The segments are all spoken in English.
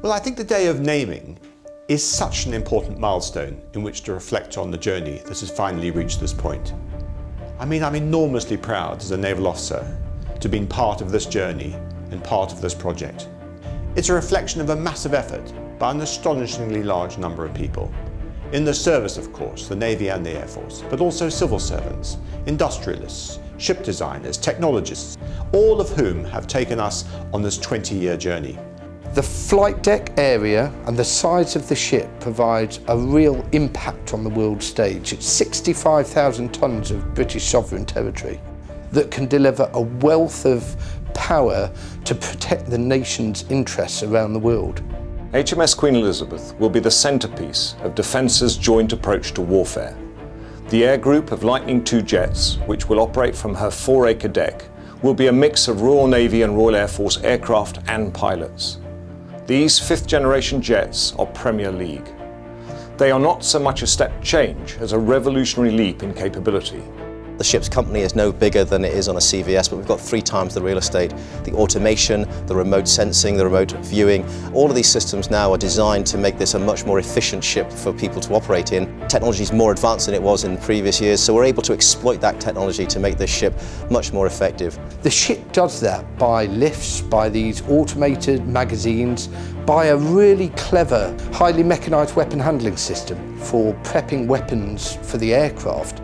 Well, I think the day of naming is such an important milestone in which to reflect on the journey that has finally reached this point. I mean, I'm enormously proud as a naval officer to have been part of this journey and part of this project. It's a reflection of a massive effort by an astonishingly large number of people. In the service, of course, the Navy and the Air Force, but also civil servants, industrialists, ship designers, technologists, all of whom have taken us on this 20-year journey. The flight deck area and the size of the ship provides a real impact on the world stage. It's 65,000 tonnes of British sovereign territory that can deliver a wealth of power to protect the nation's interests around the world. HMS Queen Elizabeth will be the centrepiece of Defence's joint approach to warfare. The air group of Lightning II jets, which will operate from her 4-acre deck, will be a mix of Royal Navy and Royal Air Force aircraft and pilots. These 5th-generation jets are Premier League. They are not so much a step change as a revolutionary leap in capability. The ship's company is no bigger than it is on a CVS, but we've got 3 times the real estate. The automation, the remote sensing, the remote viewing, all of these systems now are designed to make this a much more efficient ship for people to operate in. Technology is more advanced than it was in previous years, so we're able to exploit that technology to make this ship much more effective. The ship does that by lifts, by these automated magazines, by a really clever, highly mechanised weapon handling system for prepping weapons for the aircraft.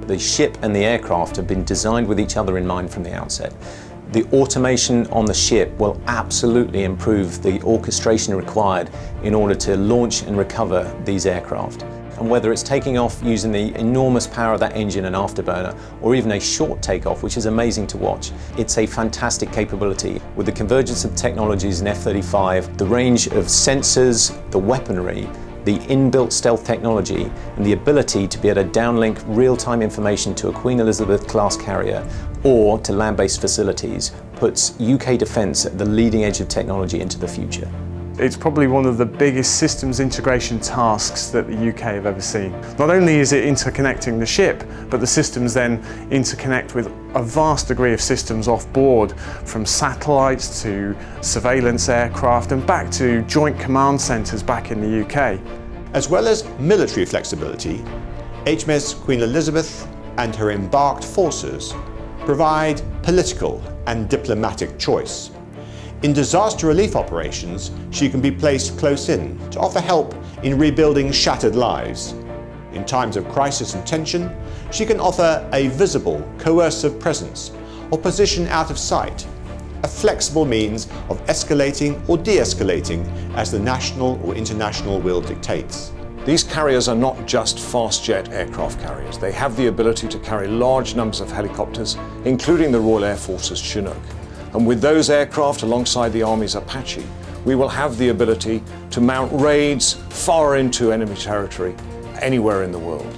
The ship and the aircraft have been designed with each other in mind from the outset. The automation on the ship will absolutely improve the orchestration required in order to launch and recover these aircraft. And whether it's taking off using the enormous power of that engine and afterburner, or even a short takeoff, which is amazing to watch, it's a fantastic capability. With the convergence of technologies in F35, the range of sensors, the weaponry, the inbuilt stealth technology, and the ability to be able to downlink real-time information to a Queen Elizabeth class carrier or to land-based facilities puts UK defence at the leading edge of technology into the future. It's probably one of the biggest systems integration tasks that the UK have ever seen. Not only is it interconnecting the ship, but the systems then interconnect with a vast degree of systems off board, from satellites to surveillance aircraft and back to joint command centres back in the UK. As well as military flexibility, HMS Queen Elizabeth and her embarked forces provide political and diplomatic choice. In disaster relief operations, she can be placed close in to offer help in rebuilding shattered lives. In times of crisis and tension, she can offer a visible, coercive presence or position out of sight, a flexible means of escalating or de-escalating as the national or international will dictates. These carriers are not just fast jet aircraft carriers. They have the ability to carry large numbers of helicopters, including the Royal Air Force's Chinook. And with those aircraft alongside the Army's Apache, we will have the ability to mount raids far into enemy territory anywhere in the world.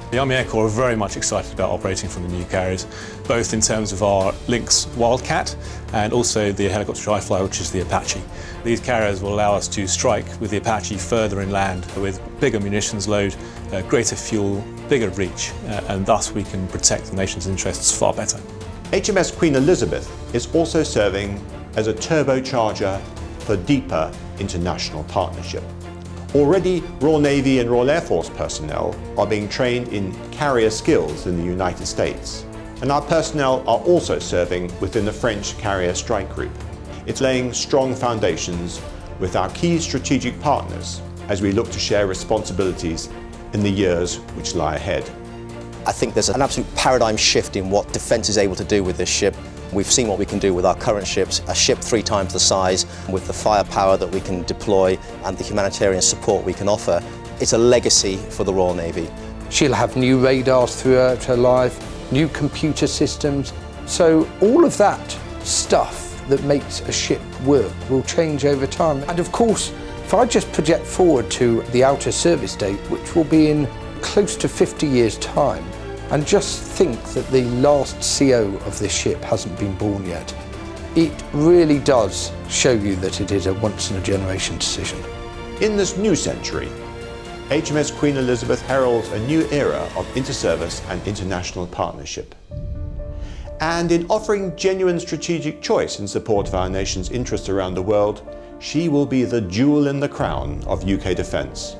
The Army Air Corps are very much excited about operating from the new carriers, both in terms of our Lynx Wildcat and also the helicopter I fly, which is the Apache. These carriers will allow us to strike with the Apache further inland with bigger munitions load, greater fuel, bigger reach, and thus we can protect the nation's interests far better. HMS Queen Elizabeth is also serving as a turbocharger for deeper international partnership. Already, Royal Navy and Royal Air Force personnel are being trained in carrier skills in the United States, and our personnel are also serving within the French Carrier Strike Group. It's laying strong foundations with our key strategic partners as we look to share responsibilities in the years which lie ahead. I think there's an absolute paradigm shift in what defence is able to do with this ship. We've seen what we can do with our current ships, a ship 3 times the size, with the firepower that we can deploy and the humanitarian support we can offer. It's a legacy for the Royal Navy. She'll have new radars throughout her life, new computer systems. So all of that stuff that makes a ship work will change over time. And of course, if I just project forward to the outer service date, which will be in close to 50 years' time, and just think that the last CO of this ship hasn't been born yet, it really does show you that it is a once-in-a-generation decision. In this new century, HMS Queen Elizabeth heralds a new era of inter-service and international partnership. And in offering genuine strategic choice in support of our nation's interests around the world, she will be the jewel in the crown of UK defence.